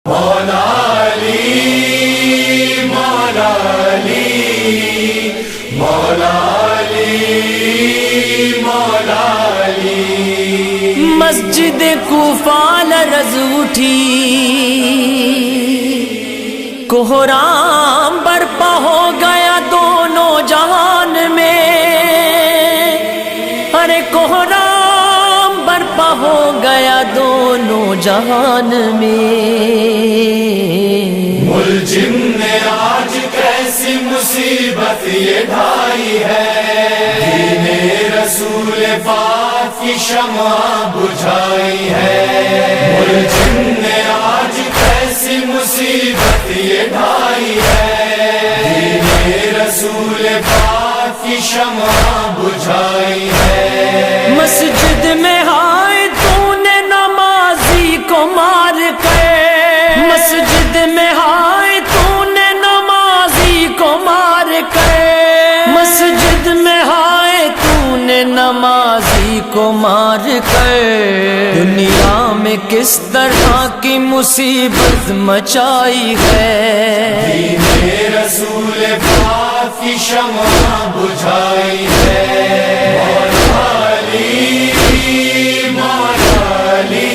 مولا علی مولا علی مولا علی مولا علی۔ مسجد کوفہ لرز اٹھی، کوہرام برپا ہو گیا دونوں جہان میں، ارے کوہرام برپا ہو گیا دونوں جہان میں۔ ملجم نے آج کیسی مصیبت یہ ڈھائی ہے، دین رسول پاک کی شمع بجھائی ہے۔ ملجم نے آج کیسی مصیبت یہ ڈھائی ہے، دین رسول پاک کی شمع بجھائی ہے۔ مسجد میں ہائے تو نے نمازی کو مار کر، مسجد میں ہائے تو نے نمازی کو مار کر، مسجد میں ہائے تو نے نمازی کو مار کر۔ دنیا میں کس طرح کی مصیبت مچائی ہے، دین رسول پاک کی شمع بجھائی ہے۔ مولا علی مولا علی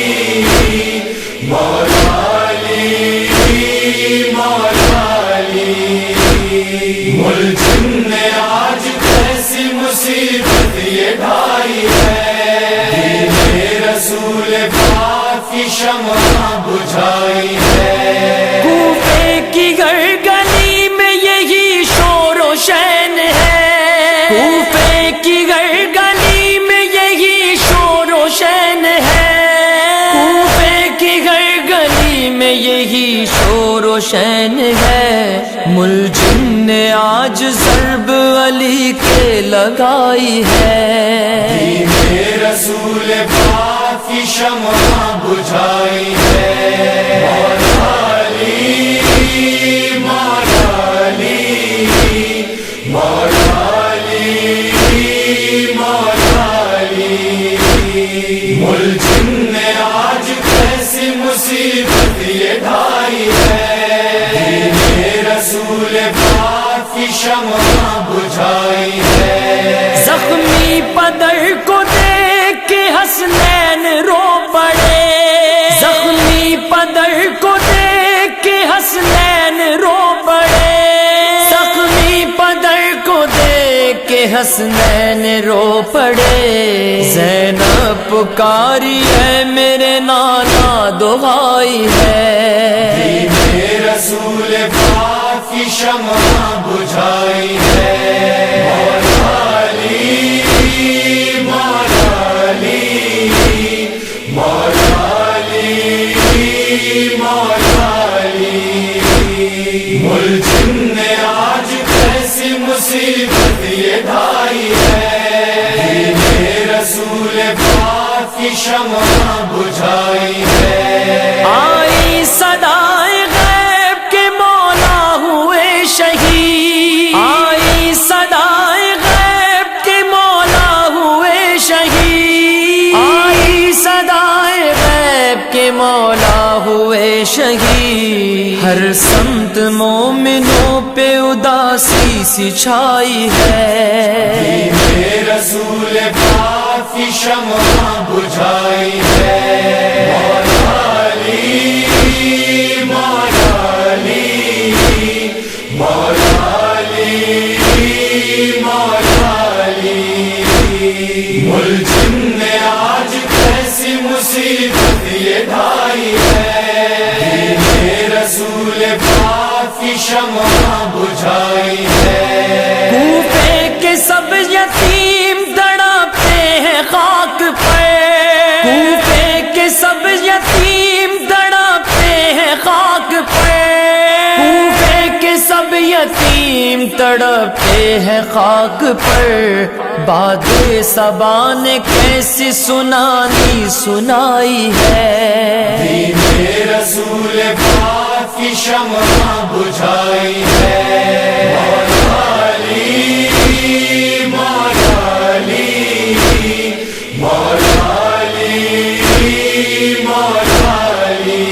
مولا علی مولا علی۔ ملجم نے آج کیسی مصیبت یہ ڈھائی ہے، دین رسول پاک کی شمع بجھائی ہے۔ کوفے کی گلی میں یہی شور و شین ہے، کوفے کی گلی میں یہی شور و شین ہے، کوفے کی گلی میں یہی شور و شین ہے۔ ملجم نے آج ضرب علی کے لگائی ہے، دین رسول پاک کی شمع بجھائی ہے۔ مولا علی مولا علی مولا علی مولا علی۔ ملجم نے آج کیسی مصیبت یہ ڈھائی ہے، دین رسول پاک کی شمع بجھائی ہے۔ زخمی پدر کو دیکھ کے حسنین رو پڑے، زخمی پدر کو دیکھ کے حسنین رو پڑے، زخمی پدر کو دیکھ کے حسنین رو پڑے۔ زینب پکاری ہے میرے نانا دعائی ہے، دین رسول پاک کی شمع بجھائی ہے۔ مولا علی مولا علی مولا علی مولا علی۔ ملجم نے آج کیسی مصیبت یہ ڈھائی ہے، دین رسول پاک کی شمع بجھائی ہے۔ آئی صدائے غیب کے مولا ہوئے شہید، آئی صدائے غیب کے مولا ہوئے شہید، آئی صدائے غیب کے مولا ہوئے شہید۔ ہر سمت مومنوں پہ اداسی سی چھائی ہے، دین رسول پاک کی شمع بجھائی ہے۔ مولا علی مولا علی مولا علی مولا علی۔ ملجم نے آج کیسی مصیبت یہ ڈھائی ہے، دین رسول پاک کی شمع بجھائی ہے۔ کوفے کے سب یتیم تڑپتے ہیں خاک پر، کوفے کے سب یتیم تڑپتے ہیں خاک پر، کوفے کے سب یتیم تڑپتے ہیں خاک پر۔ باد صبا نے کیسی سنانی سنائی ہے، دین رسول پاک کی شمع بجھائی ہے۔ مولا علی مولا علی مولا علی مولا علی۔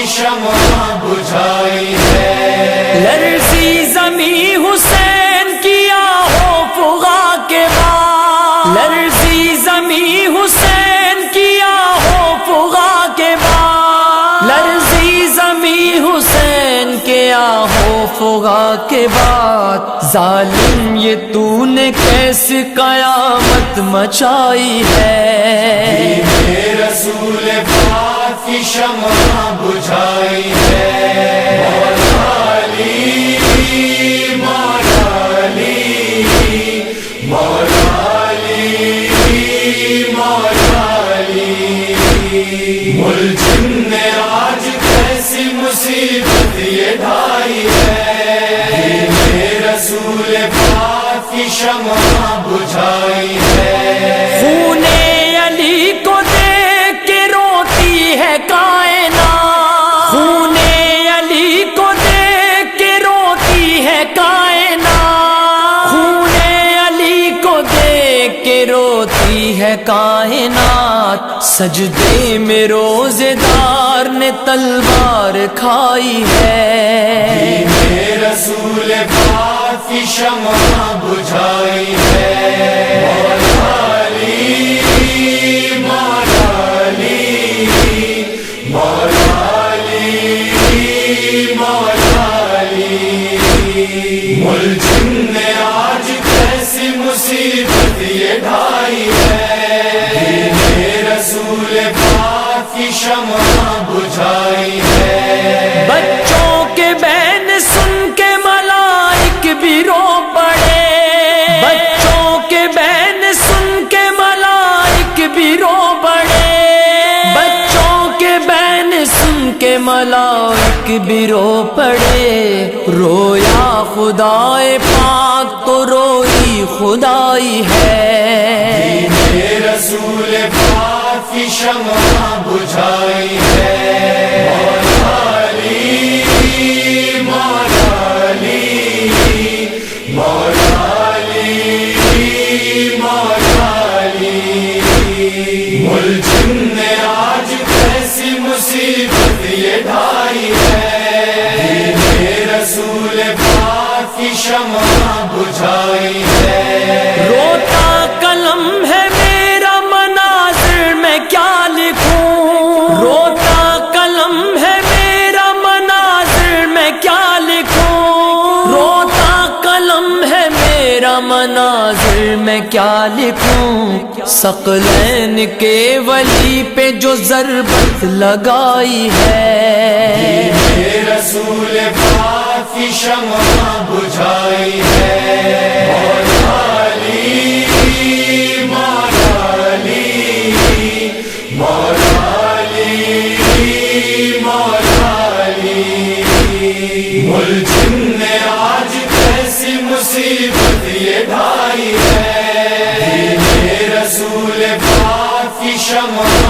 شمع بجھائی ہے، لرزی زمین حسین کی آہو فغا کے بعد، لرزی زمین حسین کی آہو فغا کے بعد، لرزی زمین حسین کے آہو فغا کے بعد، ظالم یہ تو نے کیسے قیامت مچائی ہے، رسول پاک کی شمع بجھائی ہے، مولا علی مولا علی مولا علی مولا علی، ملزم نے آج کیسی مصیبت یہ ڈھائی ہے، رسول پاک کی شمع بجھائی ہے، خون علی کو دیکھ کے روتی ہے کائنات، خون علی کو دیکھ کے روتی ہے کائنات، خون علی کو دیکھ کے روتی ہے کائنات، سجدے میں روزے دار نے تلوار کھائی ہے، رسول پاک کی شمع بجھائی ہے، مولا علی مولا علی مولا علی مولا علی، ملزم نے آج کیسی مصیبت یہ ڈھائی ہے، رسول پاک کی شمع بجھائی ہے، بچوں کے بین سن کے ملائک بھی رو پڑے، بچوں کے بین سن کے ملائک بھی رو پڑے، بچوں کے بین سن کے ملائک بھی رو پڑے، رویا خدائے پاک تو روئی خدائی ہے، رسول پاک کی شمع بجھائی ہے، مولا علی مولا علی مولا علی مولا علی، ملزم نے آج کیسی مصیبت یہ ڈھائی ہے، رسول پاک کی شمع بجھائی ہے، روتا قلم ہے میرا مناظر میں کیا لکھوں، روتا قلم ہے میرا مناظر میں کیا لکھوں، روتا قلم ہے میرا مناظر میں کیا لکھوں، ثقلین کے ولی پہ جو ضربت لگائی ہے، رسول پاک کی شمع بجھائی ہے، مولا علی مولا علی مولا علی مولا علی، ملزم نے آج کیسی مصیبت یہ ڈھائی ہے، رسول پاک کی شمع